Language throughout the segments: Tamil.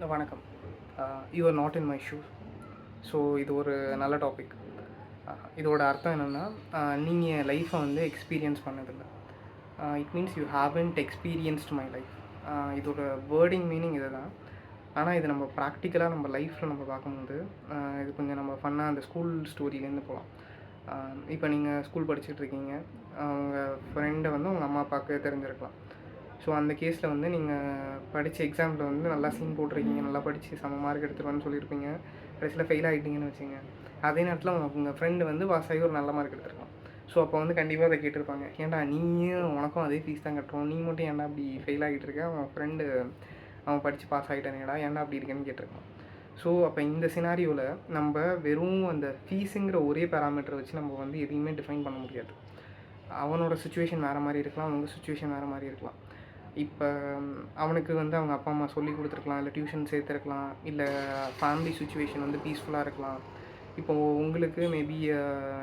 வணக்கம். You are not in my shoe. So இது ஒரு நல்ல டாபிக். இதோட அர்த்தம் என்னென்னா, நீங்கள் என் லைஃப்பை வந்து எக்ஸ்பீரியன்ஸ் பண்ணதில்லை. It means you haven't experienced my life. இதோட வேர்டிங் மீனிங் இது தான். ஆனால் இது நம்ம ப்ராக்டிக்கலாக நம்ம லைஃப்பில் நம்ம பார்க்கும்போது, இது கொஞ்சம் நம்ம ஃபன்னாக அந்த ஸ்கூல் ஸ்டோரியிலேருந்து போகலாம். இப்போ நீங்கள் ஸ்கூல் படிச்சுட்ருக்கீங்க. உங்கள் ஃப்ரெண்டை வந்து உங்கள் அம்மா அப்பாவுக்கு தெரிஞ்சிருக்கலாம். ஸோ அந்த கேஸில் வந்து நீங்கள் படித்த எக்ஸாமில் வந்து நல்லா சீன் போட்டிருக்கீங்க, நல்லா படித்து செம மார்க் எடுத்துருவான்னு சொல்லியிருப்பீங்க. கடைசியில் ஃபெயில் ஆகிட்டீங்கன்னு வச்சுங்க. அதே நேரத்தில் உங்கள் ஃப்ரெண்டு வந்து பாஸ் ஆகி ஒரு நல்ல மார்க் எடுத்துருக்கலாம். ஸோ அப்போ வந்து கண்டிப்பாக அதை கேட்டிருப்பாங்க, ஏன்டா நீயும் உனக்கும் அதே ஃபீஸ் தான் கட்டுறோம், நீ மட்டும் ஏன்டா அப்படி ஃபெயில் ஆகிட்டு இருக்க, அவன் ஃப்ரெண்டு அவன் படித்து பாஸ் ஆகிட்டானேடா, ஏன்டா அப்படி இருக்கேன்னு கேட்டிருக்கான். ஸோ அப்போ இந்த சினாரியோவில் நம்ம வெறும் அந்த ஃபீஸுங்கிற ஒரே பேராமீட்டரை வச்சு நம்ம வந்து எதையுமே டிஃபைன் பண்ண முடியாது. அவனோட சுச்சுவேஷன் வேறு மாதிரி இருக்கலாம், உங்கள் சுச்சுவேஷன் வேறு மாதிரி இருக்கலாம். இப்போ அவனுக்கு வந்து அவங்க அப்பா அம்மா சொல்லி கொடுத்துருக்கலாம், இல்லை டியூஷன் சேர்த்துருக்கலாம், இல்லை ஃபேமிலி சுச்சுவேஷன் வந்து பீஸ்ஃபுல்லாக இருக்கலாம். இப்போது உங்களுக்கு மேபி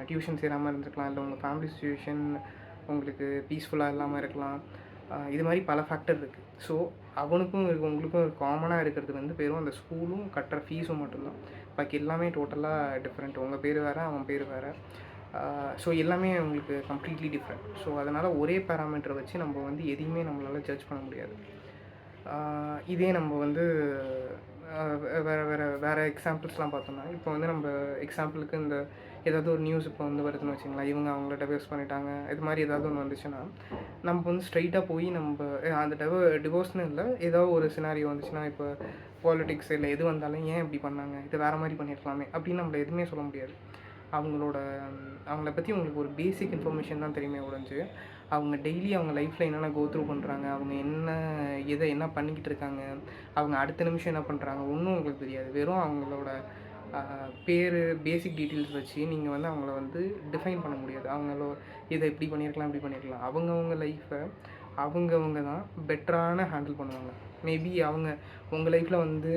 டியூஷன் சேராமல் இருந்திருக்கலாம், இல்லை உங்கள் ஃபேமிலி சுச்சுவேஷன் உங்களுக்கு பீஸ்ஃபுல்லாக இல்லாமல் இருக்கலாம். இது மாதிரி பல ஃபேக்டர் இருக்குது. ஸோ அவனுக்கும் உங்களுக்கும் காமனாக இருக்கிறது வந்து வெறும் அந்த ஸ்கூலும் கட்டுற ஃபீஸும் மட்டும்தான். பாக்கி எல்லாமே டோட்டலாக டிஃப்ரெண்ட். உங்கள் பேர் வேறு, அவன் பேர் வேறு. ஸோ எல்லாமே உங்களுக்கு கம்ப்ளீட்லி டிஃப்ரெண்ட். ஸோ அதனால் ஒரே பேராமீட்டரை வச்சு நம்ம வந்து எதையுமே நம்மளால் ஜட்ஜ் பண்ண முடியாது. இதே நம்ம வந்து வேறு எக்ஸாம்பிள்ஸ்லாம் பார்த்தோம்னா, இப்போ வந்து நம்ம எக்ஸாம்பிளுக்கு இந்த ஏதாவது ஒரு நியூஸ் இப்போ வந்து வருதுன்னு வச்சுங்களேன், இவங்க அவங்கள டிவோர்ஸ் பண்ணிட்டாங்க, இது மாதிரி ஏதாவது ஒன்று வந்துச்சுன்னா, நம்ம வந்து ஸ்ட்ரைட்டாக போய் நம்ம அந்த டிவோர்ஸ்னு இல்லை, ஏதோ ஒரு சினாரியோ வந்துச்சுன்னா, இப்போ பாலிடிக்ஸ் இல்லை எது வந்தாலும் ஏன் இப்படி பண்ணாங்க, இது வேறு மாதிரி பண்ணியிருக்கலாமே அப்படின்னு நம்மள எதுவுமே சொல்ல முடியாது. அவங்கள பற்றி உங்களுக்கு ஒரு பேசிக் இன்ஃபர்மேஷன் தான் தெரியுமே ஒழிஞ்சு, அவங்க டெய்லி அவங்க லைஃப்பில் என்னென்ன கோ த்ரூ பண்ணுறாங்க, அவங்க என்ன பண்ணிக்கிட்டு இருக்காங்க, அவங்க அடுத்த நிமிஷம் என்ன பண்ணுறாங்க, ஒன்றும் உங்களுக்கு தெரியாது. வெறும் அவங்களோட பேர், பேசிக் டீட்டெயில்ஸ் வச்சு நீங்கள் வந்து அவங்கள வந்து டிஃபைன் பண்ண முடியாது. இதை இப்படி பண்ணியிருக்கலாம், இப்படி பண்ணியிருக்கலாம். அவங்கவுங்க லைஃப்பை அவங்கவுங்க தான் பெட்டரான ஹேண்டில் பண்ணுவாங்க. மேபி உங்கள் லைஃப்பில் வந்து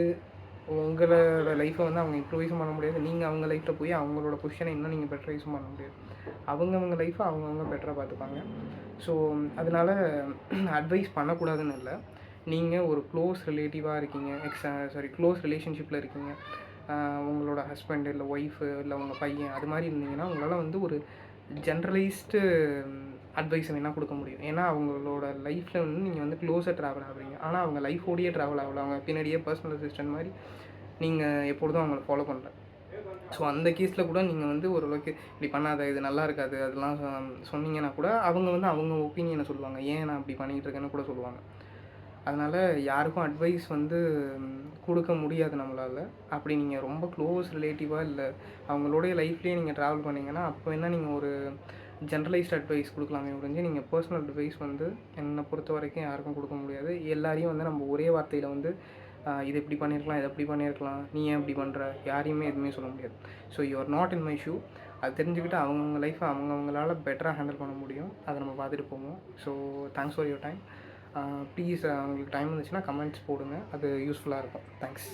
உங்களோட லைஃப்பை வந்து அவங்க இம்ப்ரூவைஸும் பண்ண முடியாது. நீங்கள் அவங்க லைஃப்பில் போய் அவங்களோட பொசிஷனை இன்னும் நீங்கள் பெட்டரைஸும் பண்ண முடியாது. அவங்கவுங்க லைஃப்பை அவங்கவுங்க பெட்டராக பார்த்துப்பாங்க. ஸோ அதனால் அட்வைஸ் பண்ணக்கூடாதுன்னு இல்லை. நீங்கள் ஒரு க்ளோஸ் ரிலேட்டிவாக இருக்கீங்க, க்ளோஸ் ரிலேஷன்ஷிப்பில் இருக்கீங்க, உங்களோட ஹஸ்பண்ட் இல்லை ஒய்ஃபு இல்லை உங்கள் பையன் அது மாதிரி இருந்தீங்கன்னா, உங்களால் வந்து ஒரு ஜென்ரலைஸ்டு அட்வைஸ் வேணால் கொடுக்க முடியும். ஏன்னா அவங்களோட லைஃப்பில் வந்து நீங்கள் வந்து க்ளோஸாக ட்ராவல் ஆகுறீங்க. ஆனால் அவங்க லைஃபோடையே ட்ராவல் ஆகல, அவங்க பின்னாடியே பர்சனல் அசிஸ்டன்ட் மாதிரி நீங்கள் எப்பொழுதும் அவங்கள ஃபாலோ பண்ணுறேன். ஸோ அந்த கேஸில் கூட நீங்கள் வந்து ஓரளவுக்கு இப்படி பண்ணாத, இது நல்லா இருக்காது அதெல்லாம் சொன்னீங்கன்னா கூட அவங்க வந்து அவங்க ஒப்பீனியனை சொல்லுவாங்க, ஏன் நான் இப்படி பண்ணிக்கிட்டு இருக்கேன்னு கூட சொல்லுவாங்க. அதனால் யாருக்கும் அட்வைஸ் வந்து கொடுக்க முடியாது நம்மளால். அப்படி நீங்கள் ரொம்ப க்ளோஸ் ரிலேட்டிவாக இல்லை அவங்களுடைய லைஃப்லேயே நீங்கள் ட்ராவல் பண்ணிங்கன்னா, அப்போ என்ன நீங்கள் ஒரு ஜென்ரலைஸ்ட் அட்வைஸ் கொடுக்கலாமே ஒழிஞ்சு, நீங்கள் பர்சனல் அட்வைஸ் வந்து என்னை பொறுத்த வரைக்கும் யாருக்கும் கொடுக்க முடியாது. எல்லாரையும் வந்து நம்ம ஒரே வார்த்தையில் வந்து இது இப்படி பண்ணியிருக்கலாம், இதை அப்படி பண்ணியிருக்கலாம், நீ ஏன் இப்படி பண்ணுற, யாரையுமே எதுவுமே சொல்ல முடியாது. So you are not in my shoe. அது தெரிஞ்சுக்கிட்டு அவங்கவுங்க லைஃப்பை அவங்கவுங்களால பெட்டராக ஹேண்டில் பண்ண முடியும். அதை நம்ம பார்த்துட்டு போவோம். So thanks for your time. Please உங்களுக்கு டைம் இருந்துச்சுன்னா கமெண்ட்ஸ் போடுங்க, அது யூஸ்ஃபுல்லாக இருக்கும். தேங்க்ஸ்.